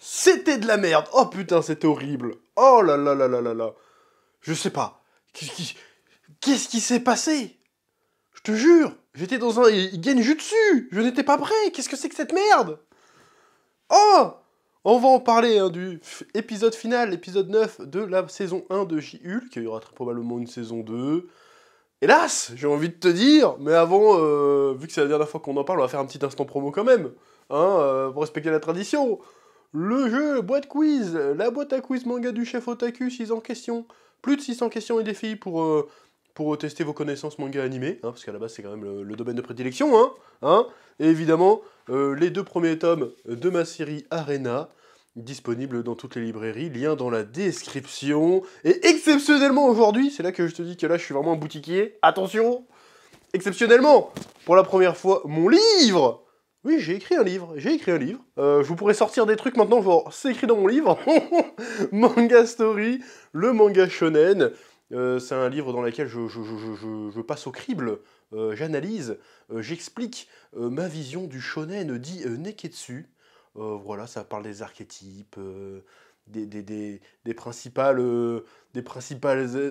C'était de la merde. Oh putain, c'était horrible. Oh là là là là là là. Je sais pas. Qu'est-ce qui s'est passé? Je te jure, j'étais dans un genjutsu. Je n'étais pas prêt. Qu'est-ce que c'est que cette merde? Oh! On va en parler hein, du épisode final, l'épisode 9 de la saison 1 de She-Hulk. Il y aura très probablement une saison 2. Hélas, j'ai envie de te dire, mais avant, vu que c'est la dernière fois qu'on en parle, on va faire un petit instant promo quand même, hein, pour respecter la tradition. Le jeu boîte quiz, la boîte à quiz manga du chef Otaku, 600 questions, plus de 600 questions et défis pour tester vos connaissances manga animés, hein, parce qu'à la base c'est quand même le domaine de prédilection, hein, et évidemment, les 2 premiers tomes de ma série Arena, disponible dans toutes les librairies, lien dans la description. Et exceptionnellement aujourd'hui, c'est là que je te dis que là je suis vraiment un boutiquier, attention, exceptionnellement, pour la première fois, mon livre. Oui, j'ai écrit un livre. Je vous pourrais sortir des trucs maintenant, genre, c'est écrit dans mon livre. Manga Story, le manga shonen. C'est un livre dans lequel je passe au crible, j'analyse, j'explique ma vision du shonen dit Neketsu. Voilà, ça parle des archétypes, des principales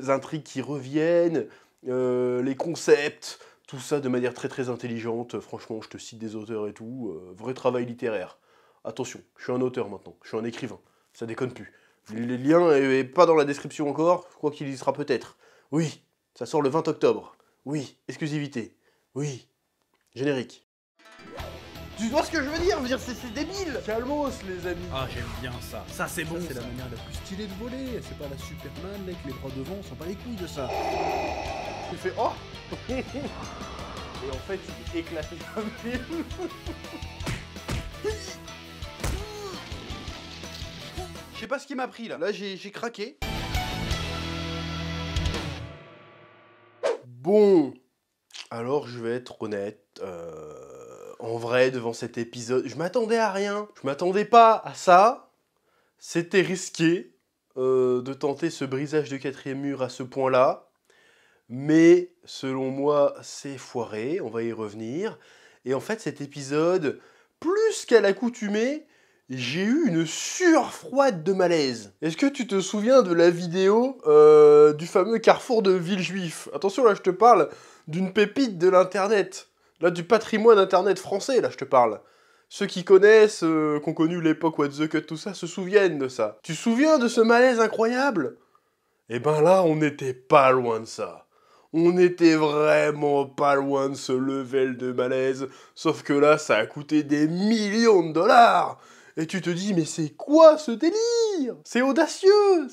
intrigues qui reviennent, les concepts, tout ça de manière très très intelligente. Franchement, je te cite des auteurs et tout, vrai travail littéraire. Attention, je suis un auteur maintenant, je suis un écrivain, ça déconne plus. Le lien est pas dans la description encore, je crois qu'il y sera peut-être. Oui, ça sort le 20 octobre. Oui, exclusivité. Oui, générique. Tu vois ce que je veux dire? C'est débile. Calmos, les amis. Ah, j'aime bien ça. Ça, c'est bon. C'est la manière la plus stylée de voler. C'est pas la Superman avec les bras devant, on s'en bat les couilles de ça. Tu fais oh. Et en fait, tu t'es éclaté comme film. Je sais pas ce qui m'a pris là. Là, j'ai craqué. Bon. Alors, je vais être honnête. En vrai, devant cet épisode, je m'attendais à rien. Je m'attendais pas à ça. C'était risqué de tenter ce brisage de 4e mur à ce point-là. Mais, selon moi, c'est foiré. On va y revenir. Et en fait, cet épisode, plus qu'à l'accoutumée, j'ai eu une sueur froide de malaise. Est-ce que tu te souviens de la vidéo du fameux carrefour de Villejuif? Attention, là, je te parle d'une pépite de l'internet. Là, du patrimoine internet français, là, je te parle. Ceux qui connaissent, qui ont connu l'époque What the Cut, tout ça, se souviennent de ça. Tu te souviens de ce malaise incroyable? Eh ben là, on n'était pas loin de ça. On n'était vraiment pas loin de ce level de malaise. Sauf que là, ça a coûté des millions de dollars. Et tu te dis, mais c'est quoi ce délire? C'est audacieux,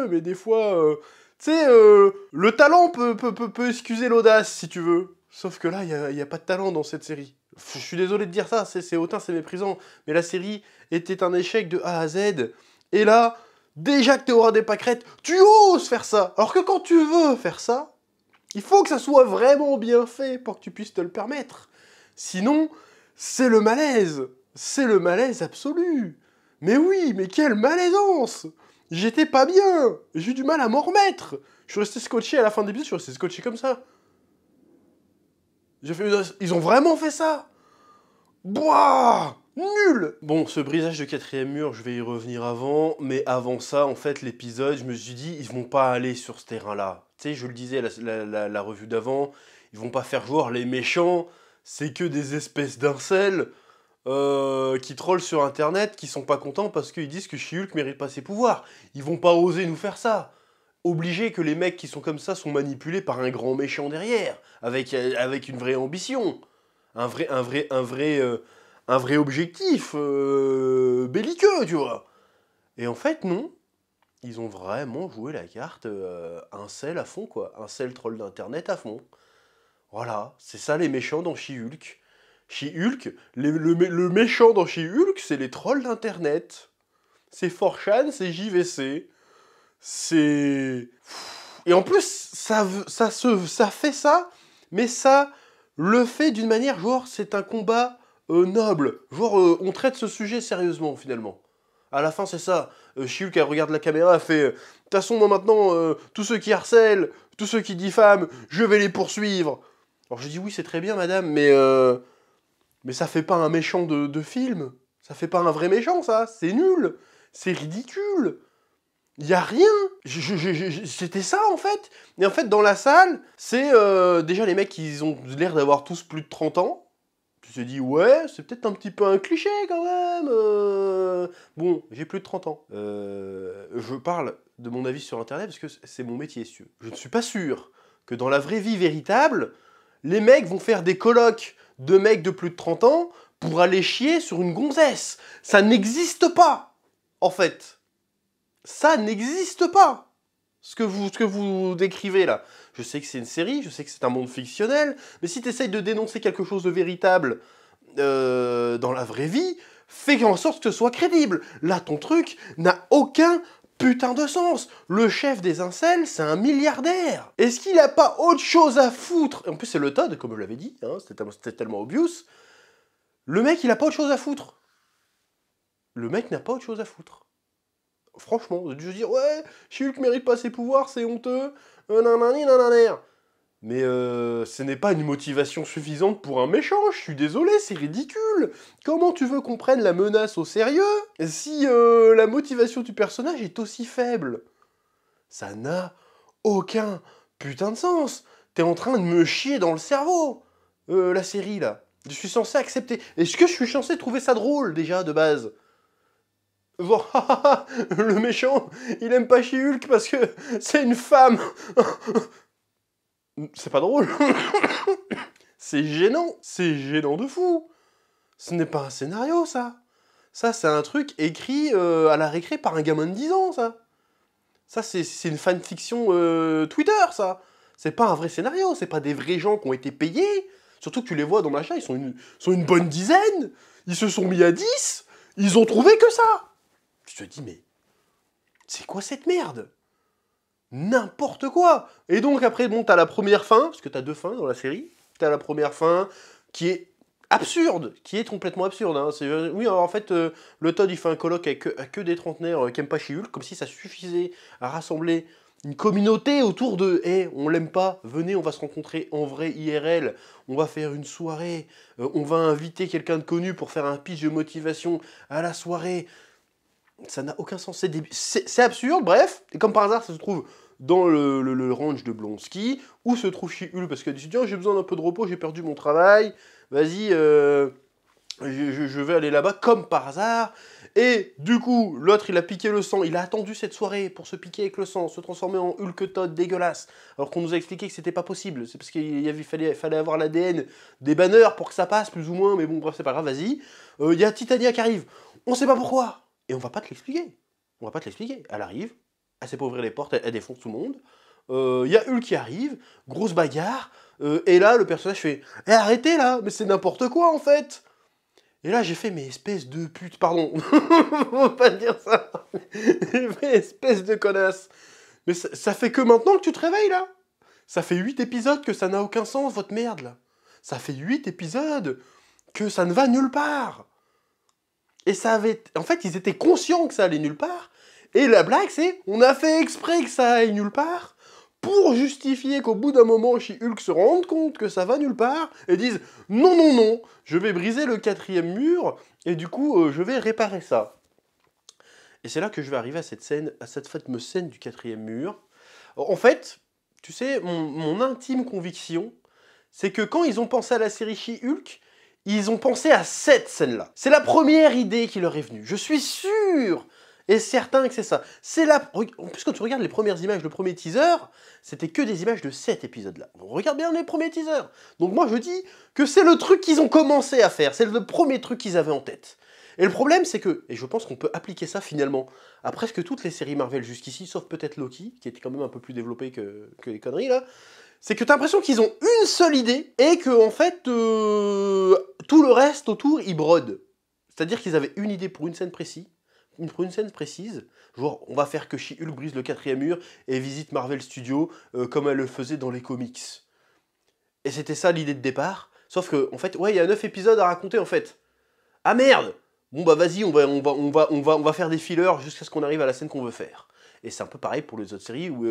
mais des fois, tu sais, le talent peut excuser l'audace, si tu veux. Sauf que là, il n'y a pas de talent dans cette série. Je suis désolé de dire ça, c'est hautain, c'est méprisant, mais la série était un échec de A à Z. Et là, déjà que t'es au ras des pâquerettes, tu oses faire ça. Alors que quand tu veux faire ça, il faut que ça soit vraiment bien fait pour que tu puisses te le permettre. Sinon, c'est le malaise. C'est le malaise absolu. Mais oui, mais quelle malaisance! J'étais pas bien. J'ai eu du mal à m'en remettre. Je suis resté scotché à la fin de l'épisode, je suis resté scotché comme ça. Ils ont vraiment fait ça? Boah! Nul! Bon, ce brisage de 4e mur, je vais y revenir avant, mais avant ça, en fait, l'épisode, je me suis dit, ils vont pas aller sur ce terrain-là. Tu sais, je le disais, la revue d'avant, ils vont pas faire genre les méchants, c'est que des espèces d'incels qui trollent sur Internet, qui sont pas contents parce qu'ils disent que She-Hulk mérite pas ses pouvoirs. Ils vont pas oser nous faire ça. Obligé que les mecs qui sont comme ça sont manipulés par un grand méchant derrière, avec une vraie ambition, un vrai objectif belliqueux, tu vois. Et en fait, non. Ils ont vraiment joué la carte incel à fond, quoi. Incel troll d'internet à fond. Voilà, c'est ça les méchants dans She-Hulk. She-Hulk, le méchant dans She-Hulk, c'est les trolls d'internet. C'est 4chan, c'est JVC. C'est... Et en plus, ça fait ça, mais ça le fait d'une manière, genre, c'est un combat noble. Genre, on traite ce sujet sérieusement, finalement. À la fin, c'est ça. She-Hulk, elle regarde la caméra, elle fait... De toute façon, moi, maintenant, tous ceux qui harcèlent, tous ceux qui diffament, je vais les poursuivre. Alors, je dis, oui, c'est très bien, madame, mais ça fait pas un méchant de film. Ça fait pas un vrai méchant, ça. C'est nul. C'est ridicule. Y a rien. C'était ça, en fait. Et en fait, dans la salle, c'est déjà les mecs, ils ont l'air d'avoir tous plus de 30 ans. Tu te dis, ouais, c'est peut-être un petit peu un cliché, quand même. Bon, j'ai plus de 30 ans. Je parle de mon avis sur Internet, parce que c'est mon métier, si tu veux. Je ne suis pas sûr que dans la vraie vie véritable, les mecs vont faire des colloques de mecs de plus de 30 ans pour aller chier sur une gonzesse. Ça n'existe pas, en fait. Ça n'existe pas, ce que vous décrivez là. Je sais que c'est une série, je sais que c'est un monde fictionnel, mais si tu essayes de dénoncer quelque chose de véritable dans la vraie vie, fais en sorte que ce soit crédible. Là, ton truc n'a aucun putain de sens. Le chef des incels, c'est un milliardaire. Est-ce qu'il a pas autre chose à foutre? En plus, c'est le Todd, comme je l'avais dit, hein, c'était tellement obvious. Le mec, il a pas autre chose à foutre. Le mec n'a pas autre chose à foutre. Franchement, de dire, ouais, She-Hulk mérite pas ses pouvoirs, c'est honteux, mais ce n'est pas une motivation suffisante pour un méchant, je suis désolé, c'est ridicule. Comment tu veux qu'on prenne la menace au sérieux si la motivation du personnage est aussi faible? Ça n'a aucun putain de sens. T'es en train de me chier dans le cerveau, la série, là. Je suis censé accepter. Est-ce que je suis censé trouver ça drôle, déjà, de base? Genre, le méchant, il aime pas She-Hulk parce que c'est une femme. C'est pas drôle. C'est gênant de fou. Ce n'est pas un scénario, ça. Ça, c'est un truc écrit à la récré par un gamin de 10 ans, ça. Ça, c'est une fanfiction Twitter, ça. C'est pas un vrai scénario, c'est pas des vrais gens qui ont été payés. Surtout que tu les vois dans l'achat, ils sont une bonne dizaine. Ils se sont mis à 10. Ils ont trouvé que ça. Je te dis, mais c'est quoi cette merde? N'importe quoi. Et donc après, bon, t'as la première fin, parce que t'as deux fins dans la série. T'as la première fin qui est absurde, qui est complètement absurde. Hein. Oui, alors en fait, le Todd, il fait un colloque avec que des trentenaires qui aiment pas She-Hulk, comme si ça suffisait à rassembler une communauté autour de « Hey, on l'aime pas, venez, on va se rencontrer en vrai IRL, on va faire une soirée, on va inviter quelqu'un de connu pour faire un pitch de motivation à la soirée. » Ça n'a aucun sens, c'est absurde, bref. Et comme par hasard, ça se trouve dans le ranch de Blonsky, où se trouve She-Hulk, parce qu'elle dit « Tiens, j'ai besoin d'un peu de repos, j'ai perdu mon travail, vas-y, je vais aller là-bas, comme par hasard. » Et du coup, l'autre, il a piqué le sang, il a attendu cette soirée pour se piquer avec le sang, se transformer en Hulk Todd dégueulasse, alors qu'on nous a expliqué que c'était pas possible. C'est parce qu'il fallait avoir l'ADN des banners pour que ça passe, plus ou moins, mais bon, bref, c'est pas grave, vas-y. Il y a Titania qui arrive, on sait pas pourquoi. Et on va pas te l'expliquer. On va pas te l'expliquer. Elle arrive, elle sait pas ouvrir les portes, elle défonce tout le monde. Il y a Hulk qui arrive, grosse bagarre, et là, le personnage fait « Eh, arrêtez là, mais c'est n'importe quoi en fait !» Et là, j'ai fait « Mais espèce de pute, pardon, faut pas dire ça, j'ai fait espèce de connasse. Mais ça fait que maintenant que tu te réveilles là. Ça fait 8 épisodes que ça n'a aucun sens, votre merde là. Ça fait 8 épisodes que ça ne va nulle part. » Et ça avait... En fait, ils étaient conscients que ça allait nulle part. Et la blague, c'est... On a fait exprès que ça aille nulle part pour justifier qu'au bout d'un moment, She-Hulk se rende compte que ça va nulle part et disent « Non, non, non, je vais briser le 4e mur et du coup, je vais réparer ça. » Et c'est là que je vais arriver à cette scène, à cette fameuse scène du 4e mur. En fait, tu sais, mon intime conviction, c'est que quand ils ont pensé à la série She-Hulk, ils ont pensé à cette scène-là. C'est la première idée qui leur est venue. Je suis sûr et certain que c'est ça. En plus, quand tu regardes les premières images, le premier teaser, c'était que des images de cet épisode-là. Regarde bien les premiers teasers. Donc moi, je dis que c'est le truc qu'ils ont commencé à faire. C'est le premier truc qu'ils avaient en tête. Et le problème, c'est que, et je pense qu'on peut appliquer ça finalement à presque toutes les séries Marvel jusqu'ici, sauf peut-être Loki, qui était quand même un peu plus développé que les conneries là, c'est que t'as l'impression qu'ils ont une seule idée et que en fait tout le reste autour ils brodent. C'est-à-dire qu'ils avaient une idée pour une scène précise, genre on va faire que She-Hulk brise le 4e mur et visite Marvel Studios comme elle le faisait dans les comics. Et c'était ça l'idée de départ, sauf que en fait ouais il y a 9 épisodes à raconter en fait. Ah merde! Bon bah vas-y on va faire des fillers jusqu'à ce qu'on arrive à la scène qu'on veut faire. Et c'est un peu pareil pour les autres séries où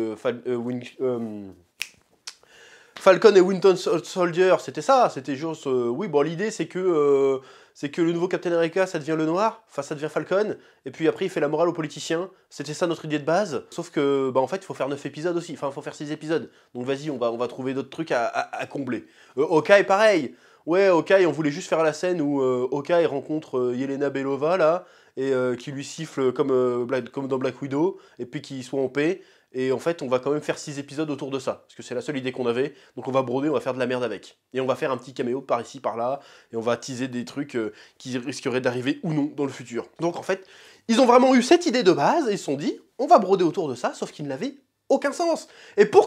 Falcon et Winter Soldier, c'était ça, c'était juste... oui, bon, l'idée, c'est que le nouveau Captain America, ça devient le noir, enfin, ça devient Falcon, et puis après, il fait la morale aux politiciens. C'était ça notre idée de base, sauf que, bah, en fait, il faut faire 9 épisodes aussi, enfin, il faut faire 6 épisodes. Donc, vas-y, on va trouver d'autres trucs à combler. Hawkeye, pareil. Ouais, Hawkeye, on voulait juste faire la scène où Hawkeye rencontre Yelena Belova, là, et qui lui siffle comme dans Black Widow, et puis qu'il soit en paix. Et en fait, on va quand même faire 6 épisodes autour de ça, parce que c'est la seule idée qu'on avait. Donc on va broder, on va faire de la merde avec. Et on va faire un petit caméo par ici, par là, et on va teaser des trucs qui risqueraient d'arriver ou non dans le futur. Donc en fait, ils ont vraiment eu cette idée de base, et ils se sont dit, on va broder autour de ça, sauf qu'ils n'avaient aucun sens. Et pour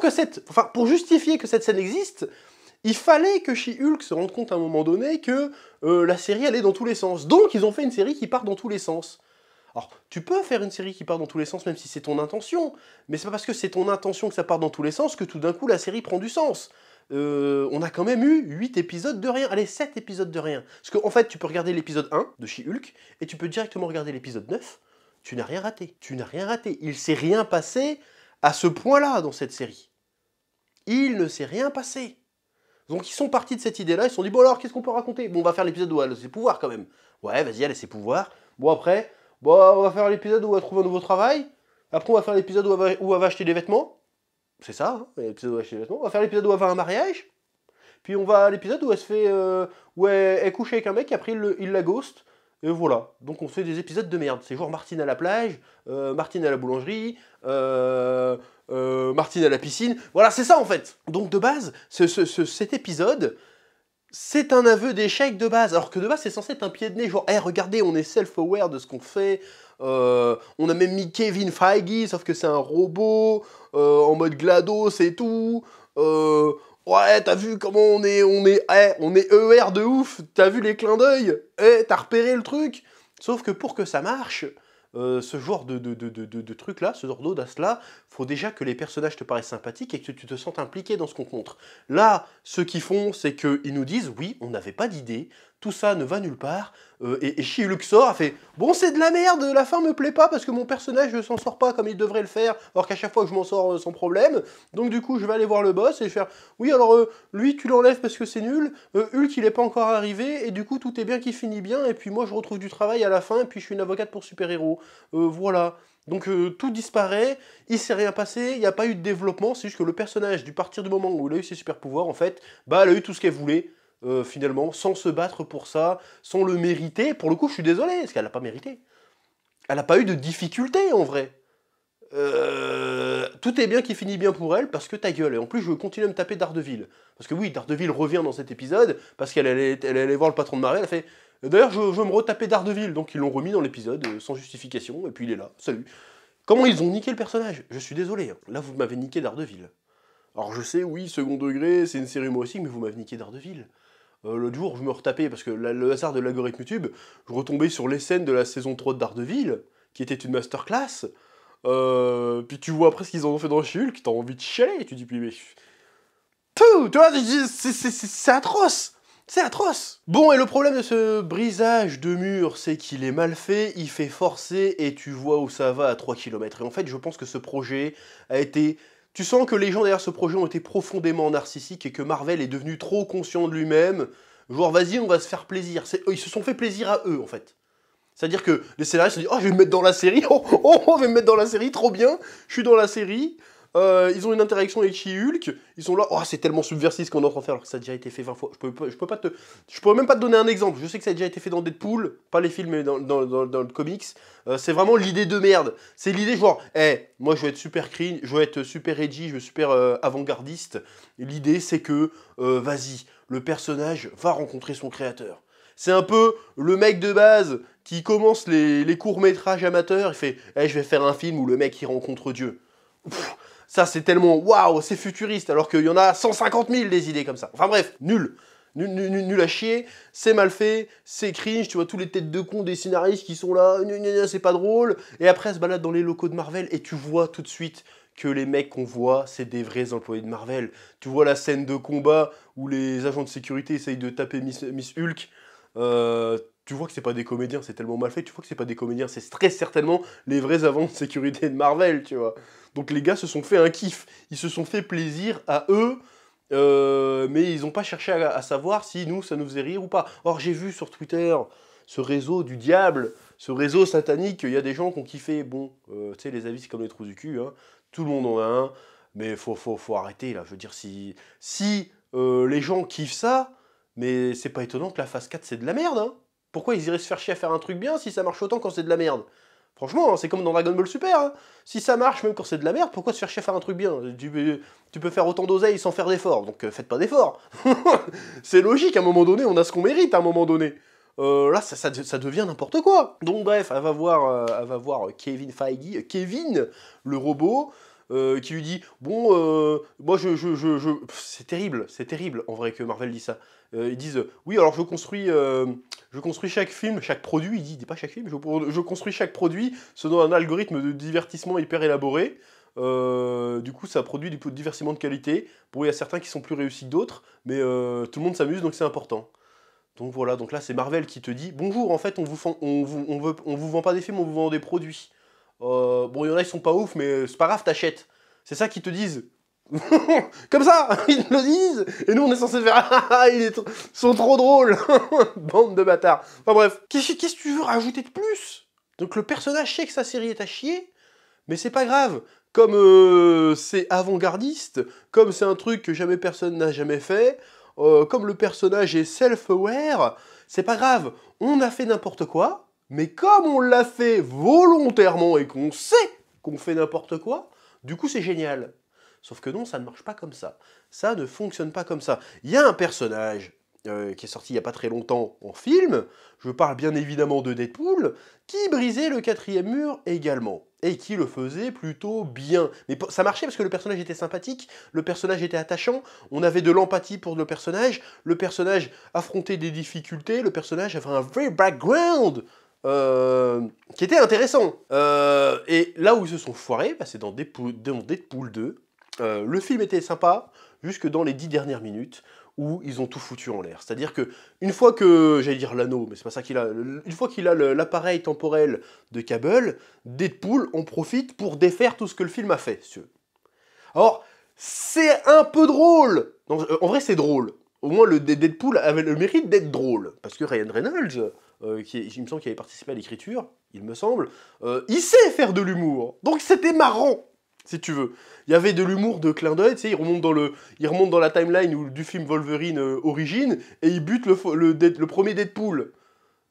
justifier que cette scène existe, il fallait que She-Hulk se rende compte à un moment donné que la série allait dans tous les sens. Donc ils ont fait une série qui part dans tous les sens. Alors, tu peux faire une série qui part dans tous les sens, même si c'est ton intention, mais c'est pas parce que c'est ton intention que ça part dans tous les sens que tout d'un coup la série prend du sens. On a quand même eu 8 épisodes de rien, allez, 7 épisodes de rien. Parce qu'en fait, tu peux regarder l'épisode 1 de She-Hulk, et tu peux directement regarder l'épisode 9, tu n'as rien raté. Tu n'as rien raté. Il s'est rien passé à ce point-là dans cette série. Il ne s'est rien passé. Donc ils sont partis de cette idée-là, ils se sont dit, bon alors, qu'est-ce qu'on peut raconter? Bon, on va faire l'épisode où elle a ses pouvoirs quand même. Ouais, vas-y, elle a ses pouvoirs. Bon, après... Bon, on va faire l'épisode où elle va trouver un nouveau travail. Après, on va faire l'épisode où elle va acheter des vêtements. C'est ça, hein, l'épisode où elle va acheter des vêtements. On va faire l'épisode où elle va à un mariage. Puis on va à l'épisode où elle se fait... où elle couche avec un mec, et après il la ghost. Et voilà. Donc on fait des épisodes de merde. C'est genre Martine à la plage, Martine à la boulangerie, Martine à la piscine. Voilà, c'est ça en fait. Donc de base, cet épisode... C'est un aveu d'échec de base, alors que de base c'est censé être un pied de nez, genre, hey, regardez, on est self-aware de ce qu'on fait, on a même mis Kevin Feige, sauf que c'est un robot, en mode GLaDOS et tout, ouais, t'as vu comment on est ER de ouf, t'as vu les clins d'œil, t'as repéré le truc, sauf que pour que ça marche, ce genre de truc-là, ce genre d'audace-là, faut déjà que les personnages te paraissent sympathiques et que tu te sentes impliqué dans ce qu'on te montre. Là, ce qu'ils font, c'est qu'ils nous disent, oui, on n'avait pas d'idée, tout ça ne va nulle part, et She-Hulk sort, a fait, bon, c'est de la merde, la fin me plaît pas parce que mon personnage ne s'en sort pas comme il devrait le faire, alors qu'à chaque fois je m'en sors sans problème, donc du coup je vais aller voir le boss et faire, oui, alors lui tu l'enlèves parce que c'est nul, Hulk il est pas encore arrivé, et du coup tout est bien qui finit bien, et puis moi je retrouve du travail à la fin, et puis je suis une avocate pour super-héros. Voilà. Donc tout disparaît, il s'est rien passé, il n'y a pas eu de développement, c'est juste que le personnage, du partir du moment où il a eu ses super pouvoirs, en fait, bah elle a eu tout ce qu'elle voulait, finalement, sans se battre pour ça, sans le mériter. Pour le coup, je suis désolé, parce qu'elle n'a pas mérité. Elle n'a pas eu de difficulté, en vrai. Tout est bien qui finit bien pour elle, parce que ta gueule. Et en plus, je veux continuer à me taper Daredevil. Parce que oui, Daredevil revient dans cet épisode, parce qu'elle allait voir le patron de Marvel, elle fait... D'ailleurs, je veux me retaper Daredevil, donc ils l'ont remis dans l'épisode, sans justification, et puis il est là, salut. Comment ils ont niqué le personnage? Je suis désolé, hein. Là vous m'avez niqué Daredevil. Alors je sais, oui, second degré, c'est une série humoristique, mais vous m'avez niqué Daredevil. L'autre jour, je me retapais, parce que le hasard de l'algorithme YouTube, je retombais sur les scènes de la saison 3 de Daredevil, qui était une masterclass, puis tu vois après ce qu'ils en ont fait dans She-Hulk, t'as envie de chialer, et tu dis, mais... Tout, tu vois, c'est atroce! C'est atroce! Bon, et le problème de ce brisage de mur, c'est qu'il est mal fait, il fait forcer, et tu vois où ça va à 3 km. Et en fait, je pense que ce projet a été... Tu sens que les gens derrière ce projet ont été profondément narcissiques, et que Marvel est devenu trop conscient de lui-même. Genre, vas-y, on va se faire plaisir. Ils se sont fait plaisir à eux, en fait. C'est-à-dire que les scénaristes se disent « Oh, je vais me mettre dans la série, je vais me mettre dans la série, trop bien, je suis dans la série ». Ils ont une interaction avec She-Hulk, ils sont là, oh c'est tellement subversif ce qu'on est en train de faire alors que ça a déjà été fait 20 fois. Je pourrais même pas te donner un exemple, je sais que ça a déjà été fait dans Deadpool, pas les films mais dans le comics. C'est vraiment l'idée de merde. C'est l'idée genre, moi je veux être super cringe, je veux être super edgy, je veux super avant-gardiste. L'idée c'est que, vas-y, le personnage va rencontrer son créateur. C'est un peu le mec de base qui commence les courts-métrages amateurs, il fait, je vais faire un film où le mec il rencontre Dieu. Pff, ça c'est tellement waouh, c'est futuriste, alors qu'il y en a 150 000 des idées comme ça. Enfin bref, nul. Nul à chier, c'est mal fait, c'est cringe, tu vois tous les têtes de con des scénaristes qui sont là, c'est pas drôle, et après elle se balade dans les locaux de Marvel, et tu vois tout de suite que les mecs qu'on voit, c'est des vrais employés de Marvel. Tu vois la scène de combat où les agents de sécurité essayent de taper Miss Hulk, tu vois que c'est pas des comédiens, c'est tellement mal fait, tu vois que c'est pas des comédiens, c'est très certainement les vrais agents de sécurité de Marvel, tu vois. Donc les gars se sont fait un kiff, ils se sont fait plaisir à eux, Mais ils n'ont pas cherché à savoir si nous, ça nous faisait rire ou pas. Or, j'ai vu sur Twitter ce réseau du diable, ce réseau satanique, il y a des gens qui ont kiffé. Bon, tu sais, les avis, c'est comme les trous du cul, hein. Tout le monde en a un, mais faut arrêter, là. Je veux dire, si les gens kiffent ça, mais c'est pas étonnant que la phase 4, c'est de la merde, hein. Pourquoi ils iraient se faire chier à faire un truc bien si ça marche autant quand c'est de la merde? Franchement, hein, c'est comme dans Dragon Ball Super, hein. Si ça marche même quand c'est de la merde, pourquoi se faire chier à faire un truc bien? Tu peux faire autant d'oseille sans faire d'efforts, donc faites pas d'efforts. C'est logique, à un moment donné, on a ce qu'on mérite à un moment donné. Là, ça devient n'importe quoi. Donc bref, elle va voir Kevin Feige, Kevin, le robot, qui lui dit, bon, moi c'est terrible en vrai que Marvel dit ça. Ils disent, oui, alors je construis chaque film, chaque produit, il dit pas chaque film, je construis chaque produit selon un algorithme de divertissement hyper élaboré. Du coup, ça produit du divertissement de qualité. Bon, il y a certains qui sont plus réussis que d'autres, mais tout le monde s'amuse, donc c'est important. Donc voilà, donc là, c'est Marvel qui te dit, bonjour, en fait, on vous vend pas des films, on vous vend des produits. Bon, il y en a, ils sont pas ouf, mais c'est pas grave, t'achètes. C'est ça qu'ils te disent. Comme ça, ils le disent. Et nous, on est censé faire, ils sont trop drôles. Bande de bâtards. Enfin bref, qu'est-ce que tu veux rajouter de plus? Donc le personnage sait que sa série est à chier, mais c'est pas grave. Comme c'est avant-gardiste, comme c'est un truc que jamais personne n'a jamais fait, comme le personnage est self-aware, c'est pas grave. On a fait n'importe quoi, mais comme on l'a fait volontairement et qu'on sait qu'on fait n'importe quoi, du coup c'est génial. Sauf que non, ça ne marche pas comme ça. Ça ne fonctionne pas comme ça. Il y a un personnage qui est sorti il n'y a pas très longtemps en film, je parle bien évidemment de Deadpool, qui brisait le 4e mur également, et qui le faisait plutôt bien. Mais ça marchait parce que le personnage était sympathique, le personnage était attachant, on avait de l'empathie pour le personnage affrontait des difficultés, le personnage avait un vrai background qui était intéressant. Et là où ils se sont foirés, bah, c'est dans Deadpool 2. Le film était sympa jusque dans les 10 dernières minutes où ils ont tout foutu en l'air. C'est-à-dire que une fois que, j'allais dire l'anneau, mais c'est pas ça qu'il a, une fois qu'il a l'appareil temporel de Cable, Deadpool en profite pour défaire tout ce que le film a fait. Alors, c'est un peu drôle. Non, en vrai, c'est drôle. Au moins, le Deadpool avait le mérite d'être drôle. Parce que Ryan Reynolds, il me semble qu'il avait participé à l'écriture, il me semble, il sait faire de l'humour. Donc c'était marrant, si tu veux. Il y avait de l'humour de clin d'œil, tu sais, il remonte dans la timeline du film Wolverine Origins, et il bute le premier Deadpool.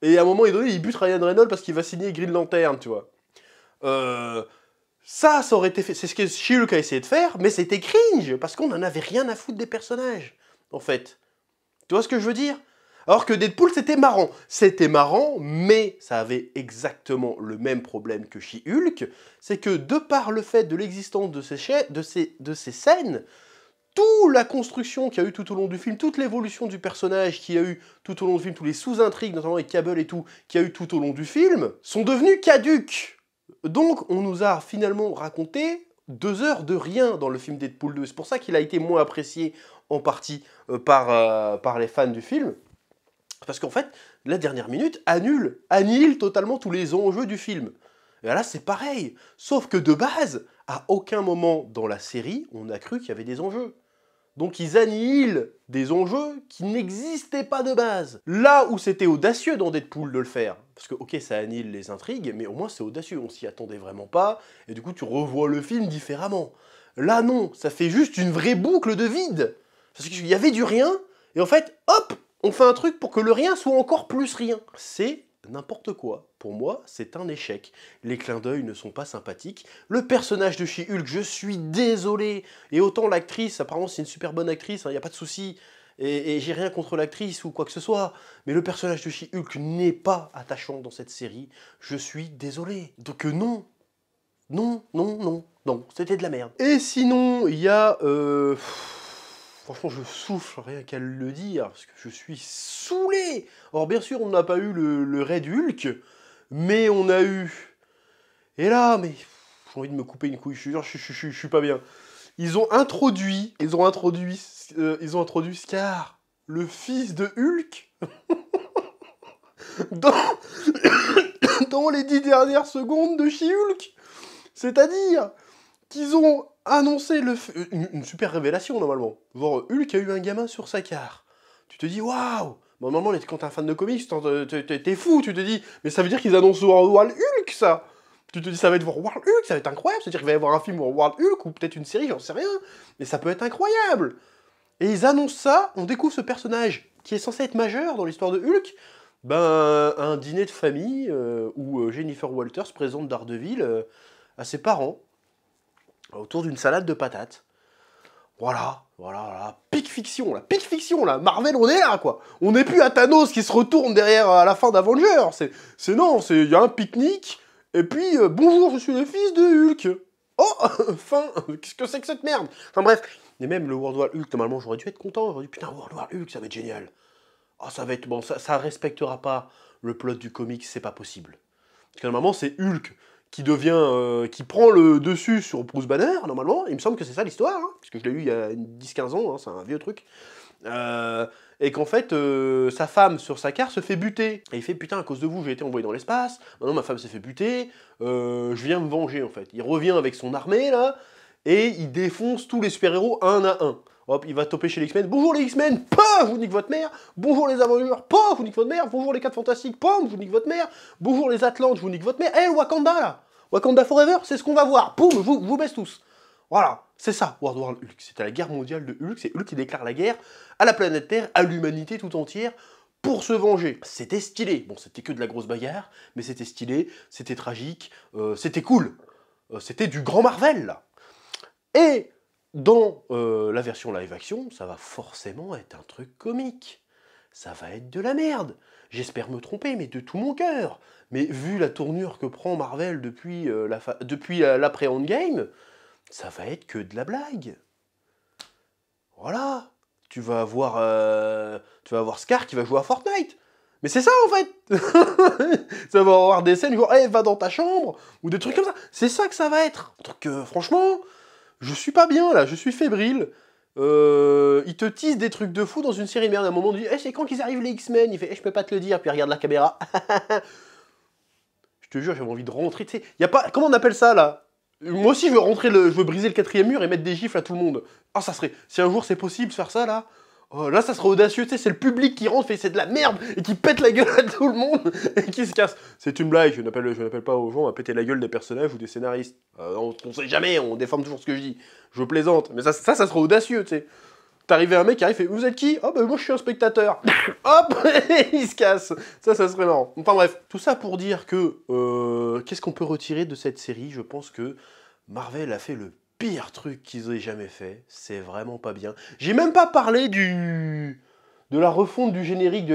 Et à un moment donné, il bute Ryan Reynolds parce qu'il va signer Green Lantern, tu vois. Ça aurait été fait, c'est ce que She-Hulk a essayé de faire, mais c'était cringe, parce qu'on n'en avait rien à foutre des personnages, en fait. Tu vois ce que je veux dire? Alors que Deadpool, c'était marrant. C'était marrant, mais ça avait exactement le même problème que She-Hulk, c'est que de par le fait de l'existence de ces scènes, toute la construction qu'il y a eu tout au long du film, toute l'évolution du personnage qu'il y a eu tout au long du film, tous les sous-intrigues, notamment avec Cable et tout, qu'il y a eu tout au long du film, sont devenus caduques. Donc, on nous a finalement raconté 2 heures de rien dans le film Deadpool 2. C'est pour ça qu'il a été moins apprécié en partie par les fans du film. Parce qu'en fait, la dernière minute annihile totalement tous les enjeux du film. Et là, c'est pareil. Sauf que de base, à aucun moment dans la série, on a cru qu'il y avait des enjeux. Donc ils annihilent des enjeux qui n'existaient pas de base. Là où c'était audacieux dans Deadpool de le faire, parce que ok, ça annihile les intrigues, mais au moins c'est audacieux, on s'y attendait vraiment pas, et du coup tu revois le film différemment. Là non, ça fait juste une vraie boucle de vide. Parce qu'il y avait du rien, et en fait, hop, on fait un truc pour que le rien soit encore plus rien. C'est n'importe quoi. Pour moi, c'est un échec. Les clins d'œil ne sont pas sympathiques. Le personnage de She-Hulk, je suis désolé. Et autant l'actrice, apparemment c'est une super bonne actrice, il n'y a pas de souci. Et j'ai rien contre l'actrice ou quoi que ce soit. Mais le personnage de She-Hulk n'est pas attachant dans cette série. Je suis désolé. Donc non. Non, c'était de la merde. Et sinon, il y a... Franchement, je souffle rien qu'à le dire, parce que je suis saoulé. Alors bien sûr, on n'a pas eu le Red Hulk, mais on a eu... Et là, mais j'ai envie de me couper une couille, je suis pas bien. Ils ont introduit Scar, le fils de Hulk, dans les 10 dernières secondes de She-Hulk. C'est-à-dire qu'ils ont annoncé une super révélation, normalement. Genre, Hulk a eu un gamin sur sa carte. Tu te dis, waouh! Bon, normalement, quand t'es un fan de comics, t'es fou, tu te dis, mais ça veut dire qu'ils annoncent World Hulk, ça! Tu te dis, ça va être World Hulk, ça va être incroyable, c'est-à-dire qu'il va y avoir un film World Hulk, ou peut-être une série, j'en sais rien, mais ça peut être incroyable! Et ils annoncent ça, on découvre ce personnage qui est censé être majeur dans l'histoire de Hulk, ben, un dîner de famille où Jennifer Walters présente Daredevil à ses parents, autour d'une salade de patates. Voilà, pic fiction, là, Marvel, on est là, quoi. On n'est plus à Thanos qui se retourne derrière à la fin d'Avengers, il y a un pique-nique, et puis, bonjour, je suis le fils de Hulk. Oh, fin, qu'est-ce que c'est que cette merde? Enfin bref, mais même le World War Hulk, normalement, j'aurais dû être content, j'aurais dit, putain, World War Hulk, ça va être génial. Oh, ça va être, bon, ça respectera pas le plot du comics, c'est pas possible. Parce que normalement, c'est Hulk qui prend le dessus sur Bruce Banner, normalement. Il me semble que c'est ça l'histoire, hein, puisque je l'ai lu il y a 10-15 ans, hein, c'est un vieux truc. Et qu'en fait, sa femme, sur sa carte, se fait buter. Et il fait, putain, à cause de vous, j'ai été envoyé dans l'espace, maintenant ma femme s'est fait buter, je viens me venger, en fait. Il revient avec son armée, là, et il défonce tous les super-héros un à un. Hop, il va toper chez les X-Men. Bonjour les X-Men, paf, je vous nique votre mère. Bonjour les Avengers, paf, je vous nique votre mère. Bonjour les 4 Fantastiques, paf, je vous nique votre mère. Bonjour les Atlantes, je vous nique votre mère. Eh, Wakanda là, Wakanda Forever, c'est ce qu'on va voir. Poum, je vous baisse tous. Voilà, c'est ça, World War Hulk. C'était la guerre mondiale de Hulk. C'est Hulk qui déclare la guerre à la planète Terre, à l'humanité tout entière, pour se venger. C'était stylé. Bon, c'était que de la grosse bagarre, mais c'était stylé, c'était tragique, c'était cool. C'était du grand Marvel, là. Et dans la version live action, ça va forcément être un truc comique. Ça va être de la merde. J'espère me tromper, mais de tout mon cœur. Mais vu la tournure que prend Marvel depuis l'après-Endgame, ça va être que de la blague. Voilà. Tu vas avoir Scar qui va jouer à Fortnite. Mais c'est ça en fait. Ça va avoir des scènes genre, hey, va dans ta chambre, ou des trucs comme ça. C'est ça que ça va être. Donc franchement, je suis pas bien là, je suis fébrile. Il te tease des trucs de fou dans une série merde. À un moment, on dit, hey, c'est quand qu'ils arrivent les X-Men? Il fait, hey, je peux pas te le dire, puis il regarde la caméra. Je te jure, j'avais envie de rentrer. Tu sais, y a pas. Comment on appelle ça là? Moi aussi, je veux briser le 4e mur et mettre des gifles à tout le monde. Ah, ça serait. Si un jour c'est possible de faire ça là. Oh, là, ça serait audacieux, tu sais, c'est le public qui rentre, fait c'est de la merde, et qui pète la gueule à tout le monde, et qui se casse. C'est une blague, je n'appelle pas aux gens à péter la gueule des personnages ou des scénaristes. On sait jamais, on déforme toujours ce que je dis. Je plaisante, mais ça serait audacieux, tu sais. T'arrives à un mec qui arrive et fait, vous êtes qui? Oh bah moi je suis un spectateur. Hop, il se casse. Ça serait marrant. Enfin bref, tout ça pour dire que, qu'est-ce qu'on peut retirer de cette série? Je pense que Marvel a fait le pire truc qu'ils aient jamais fait, c'est vraiment pas bien. J'ai même pas parlé de la refonte du générique de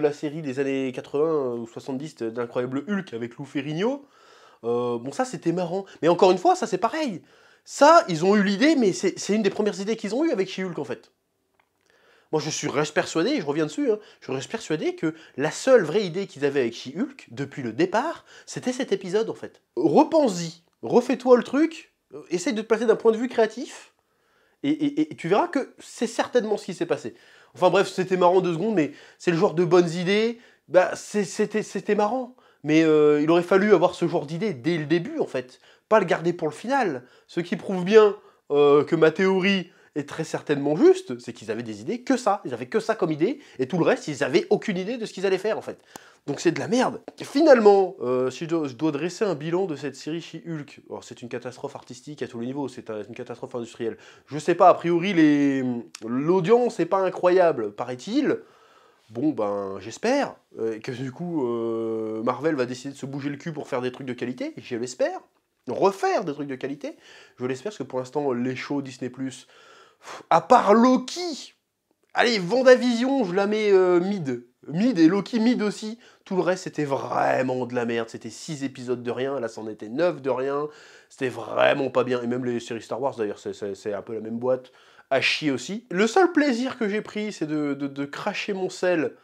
la série des années 80 ou 70 d'Incroyable Hulk avec Lou Ferrigno. Bon, ça c'était marrant. Mais encore une fois, ça c'est pareil. Ça, ils ont eu l'idée, mais c'est une des premières idées qu'ils ont eues avec She-Hulk en fait. Moi reste persuadé, je reviens dessus, hein, je reste persuadé que la seule vraie idée qu'ils avaient avec She-Hulk, depuis le départ, c'était cet épisode en fait. Repense-y, refais-toi le truc, essaye de te placer d'un point de vue créatif, et tu verras que c'est certainement ce qui s'est passé. Enfin bref, c'était marrant 2 secondes, mais c'est le genre de bonnes idées, bah c'était marrant. Mais il aurait fallu avoir ce genre d'idée dès le début, en fait. Pas le garder pour le final. Ce qui prouve bien que ma théorie est très certainement juste, c'est qu'ils avaient des idées que ça. Ils avaient que ça comme idée, et tout le reste, ils avaient aucune idée de ce qu'ils allaient faire, en fait. Donc c'est de la merde. Finalement, si je dois dresser un bilan de cette série She-Hulk, c'est une catastrophe artistique à tous les niveaux, c'est une catastrophe industrielle. Je sais pas, a priori, l'audience n'est pas incroyable, paraît-il. Bon, ben, j'espère que du coup, Marvel va décider de se bouger le cul pour faire des trucs de qualité, je l'espère. Refaire des trucs de qualité, je l'espère, parce que pour l'instant, les shows Disney+, à part Loki, allez, Vendavision, je la mets mid. Mid et Loki mid aussi. Tout le reste, c'était vraiment de la merde. C'était 6 épisodes de rien, là, c'en était 9 de rien. C'était vraiment pas bien. Et même les séries Star Wars, d'ailleurs, c'est un peu la même boîte. À chier aussi. Le seul plaisir que j'ai pris, c'est de cracher mon sel,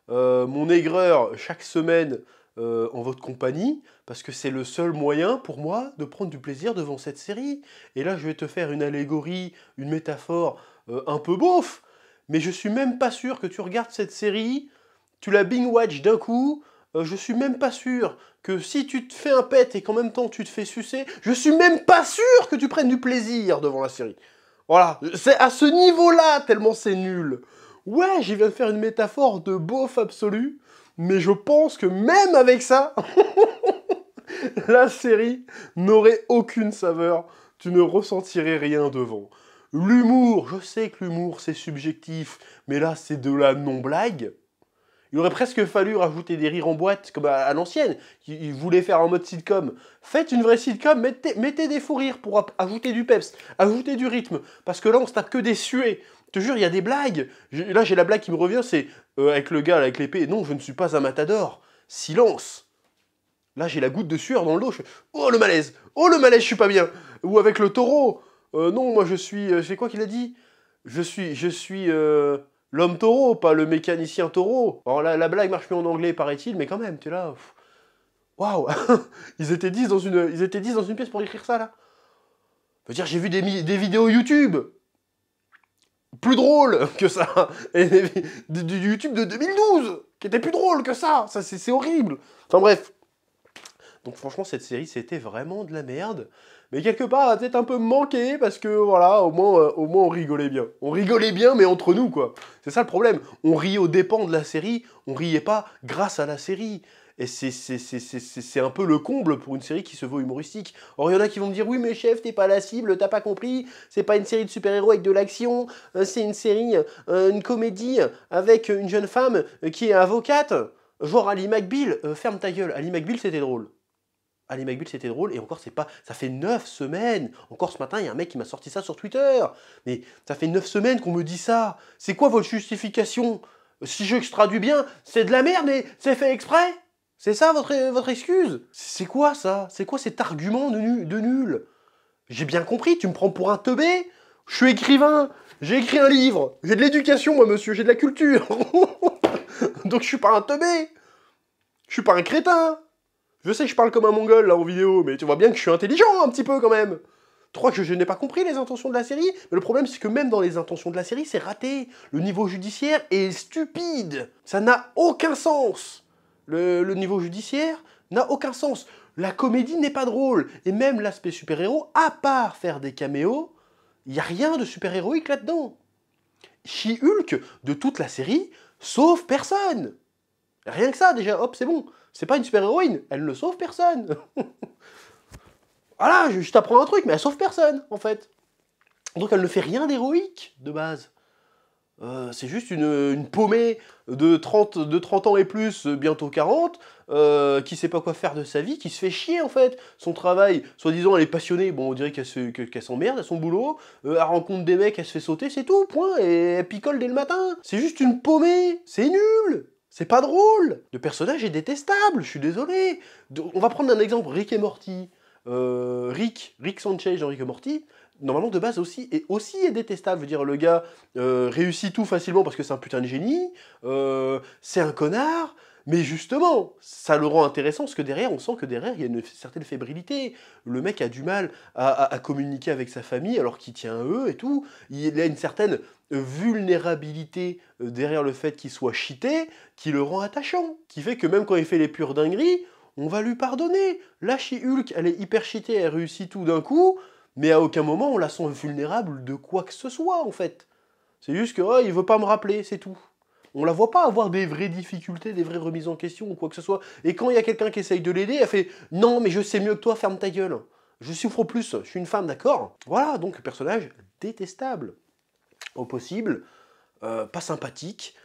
mon aigreur, chaque semaine en votre compagnie, parce que c'est le seul moyen pour moi de prendre du plaisir devant cette série. Et là, je vais te faire une allégorie, une métaphore un peu beauf, mais je suis même pas sûr que tu regardes cette série, tu la binge-watch d'un coup, je suis même pas sûr que si tu te fais un pet et qu'en même temps tu te fais sucer, je suis même pas sûr que tu prennes du plaisir devant la série. Voilà, c'est à ce niveau-là tellement c'est nul. Ouais, j'y viens de faire une métaphore de beauf absolu, mais je pense que même avec ça, la série n'aurait aucune saveur, tu ne ressentirais rien devant. L'humour, je sais que l'humour c'est subjectif, mais là c'est de la non-blague. Il aurait presque fallu rajouter des rires en boîte, comme à l'ancienne. Ils voulaient faire en mode sitcom. Faites une vraie sitcom, mettez des fous rires pour ajouter du peps, ajouter du rythme. Parce que là, on se tape que des suées. Je te jure, il y a des blagues. Là, j'ai la blague qui me revient, c'est avec le gars, avec l'épée. Non, je ne suis pas un matador. Silence. Là, j'ai la goutte de sueur dans le dos. Oh, le malaise. Oh, le malaise, je suis pas bien. Ou avec le taureau. Non, moi, je suis... c'est quoi qu'il a dit? Je suis l'homme taureau, pas le mécanicien taureau. Alors la blague marche mieux en anglais, paraît-il, mais quand même, tu es là. Waouh. Ils étaient 10 dans une pièce pour écrire ça, là. Je veux dire, j'ai vu des vidéos YouTube plus drôles que ça. Et du YouTube de 2012 qui était plus drôle que ça. Ça, c'est horrible. Enfin bref. Donc franchement, cette série, c'était vraiment de la merde. Mais quelque part, elle a peut-être un peu manqué, parce que voilà, au moins on rigolait bien. On rigolait bien, mais entre nous, quoi. C'est ça le problème. On riait aux dépens de la série, on riait pas grâce à la série. Et c'est un peu le comble pour une série qui se veut humoristique. Or, il y en a qui vont me dire, oui, mais chef, t'es pas la cible, t'as pas compris, c'est pas une série de super-héros avec de l'action, c'est une série, une comédie avec une jeune femme qui est avocate. Genre Ali McBeal, ferme ta gueule, Ali McBeal, c'était drôle. Ali McBeal, c'était drôle, et encore, c'est pas... Ça fait 9 semaines. Encore ce matin, il y a un mec qui m'a sorti ça sur Twitter. Mais ça fait 9 semaines qu'on me dit ça. C'est quoi votre justification? Si je traduis bien, c'est de la merde, mais c'est fait exprès? C'est ça votre excuse? C'est quoi ça? C'est quoi cet argument de nul? J'ai bien compris, tu me prends pour un teubé? Je suis écrivain, j'ai écrit un livre, j'ai de l'éducation, moi, monsieur, j'ai de la culture. Donc je suis pas un teubé. Je suis pas un crétin. Je sais que je parle comme un mongol là en vidéo, mais tu vois bien que je suis intelligent un petit peu quand même. Tu crois que je n'ai pas compris les intentions de la série? Mais le problème c'est que même dans les intentions de la série, c'est raté. Le niveau judiciaire est stupide. Ça n'a aucun sens. Le niveau judiciaire n'a aucun sens. La comédie n'est pas drôle. Et même l'aspect super-héros, à part faire des caméos, il n'y a rien de super-héroïque là-dedans. She-Hulk, de toute la série, sauve personne. Rien que ça, déjà, hop, c'est bon. C'est pas une super-héroïne, elle ne sauve personne. Voilà, je t'apprends un truc, mais elle sauve personne, en fait. Donc elle ne fait rien d'héroïque, de base. C'est juste une paumée de 30 ans et plus, bientôt 40, qui sait pas quoi faire de sa vie, qui se fait chier, en fait. Son travail, soi-disant, elle est passionnée, bon, on dirait qu'elle s'emmerde à son boulot, elle rencontre des mecs, elle se fait sauter, c'est tout, point, et elle picole dès le matin. C'est juste une paumée, c'est nul. C'est pas drôle. Le personnage est détestable, je suis désolé. On va prendre un exemple, Rick et Morty. Rick Sanchez dans Rick et Morty, normalement de base aussi est détestable. Je veux dire, le gars réussit tout facilement parce que c'est un putain de génie, c'est un connard, mais justement, ça le rend intéressant parce que derrière, on sent que derrière, il y a une certaine fébrilité. Le mec a du mal à communiquer avec sa famille alors qu'il tient à eux et tout. Il a une certaine vulnérabilité derrière le fait qu'il soit cheaté qui le rend attachant. Qui fait que même quand il fait les pures dingueries, on va lui pardonner. La She-Hulk, elle est hyper cheatée, elle réussit tout d'un coup, mais à aucun moment on la sent vulnérable de quoi que ce soit, en fait. C'est juste que, oh, il veut pas me rappeler, c'est tout. On la voit pas avoir des vraies difficultés, des vraies remises en question ou quoi que ce soit. Et quand il y a quelqu'un qui essaye de l'aider, elle fait « Non, mais je sais mieux que toi, ferme ta gueule. Je souffre plus, je suis une femme, d'accord ?» Voilà, donc personnage détestable. Au possible, pas sympathique,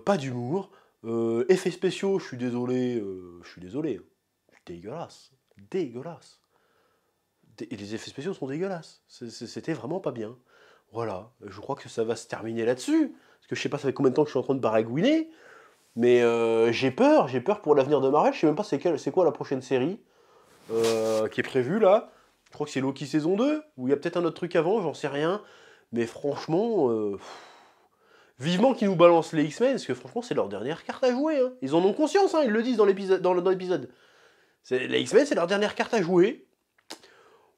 pas d'humour, effets spéciaux, je suis désolé, dégueulasse, dégueulasse. Et les effets spéciaux sont dégueulasses, c'était vraiment pas bien. Voilà, je crois que ça va se terminer là-dessus, parce que je sais pas ça fait combien de temps que je suis en train de baragouiner, mais j'ai peur pour l'avenir de Marvel, je sais même pas c'est quoi la prochaine série qui est prévue là. Je crois que c'est Loki saison 2, ou il y a peut-être un autre truc avant, j'en sais rien, mais franchement... Vivement qu'ils nous balancent les X-Men, parce que franchement, c'est leur dernière carte à jouer. Hein. Ils en ont conscience, hein, ils le disent dans l'épisode. Les X-Men, c'est leur dernière carte à jouer.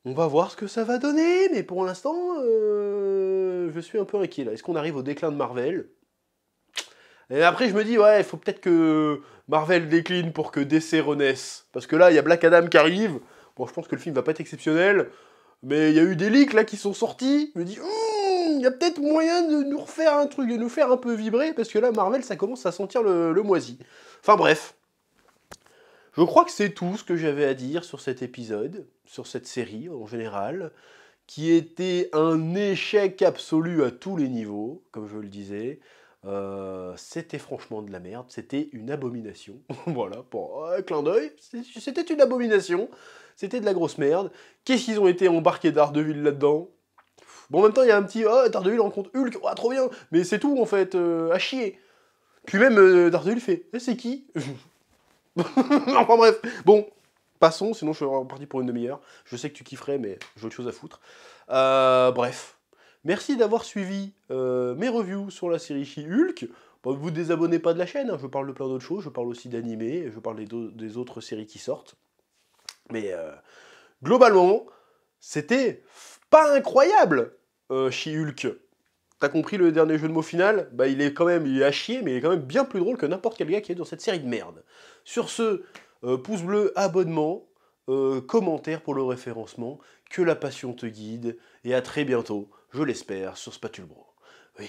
On va voir ce que ça va donner, mais pour l'instant, je suis un peu inquiet. Est-ce qu'on arrive au déclin de Marvel? Et après, je me dis, ouais, il faut peut-être que Marvel décline pour que DC renaisse. Parce que là, il y a Black Adam qui arrive. Bon, je pense que le film va pas être exceptionnel. Mais il y a eu des leaks là qui sont sortis. Je me dis, il y a peut-être moyen de nous refaire un truc, de nous faire un peu vibrer. Parce que là, Marvel, ça commence à sentir le moisi. Enfin bref. Je crois que c'est tout ce que j'avais à dire sur cet épisode, sur cette série en général, qui était un échec absolu à tous les niveaux, comme je le disais. C'était franchement de la merde, c'était une abomination. Voilà, pour un clin d'œil, c'était une abomination, c'était de la grosse merde. Qu'est-ce qu'ils ont été embarqués Daredevil là-dedans? Bon, en même temps, il y a un petit Daredevil rencontre Hulk, oh, trop bien, mais c'est tout en fait, à chier. Puis même Daredevil fait, c'est qui? Enfin bref, bon, passons, sinon je suis reparti pour une demi-heure. Je sais que tu kifferais, mais j'ai autre chose à foutre. Bref, merci d'avoir suivi mes reviews sur la série She-Hulk. Bon, vous désabonnez pas de la chaîne, hein, je parle de plein d'autres choses, je parle aussi d'animés, je parle des autres séries qui sortent. Mais globalement, c'était pas incroyable, She-Hulk. T'as compris le dernier jeu de mots final? Bah il est à chier, mais il est quand même bien plus drôle que n'importe quel gars qui est dans cette série de merde. Sur ce, pouce bleu, abonnement, commentaire pour le référencement, que la passion te guide, et à très bientôt, je l'espère, sur Spatule Bro. Oui.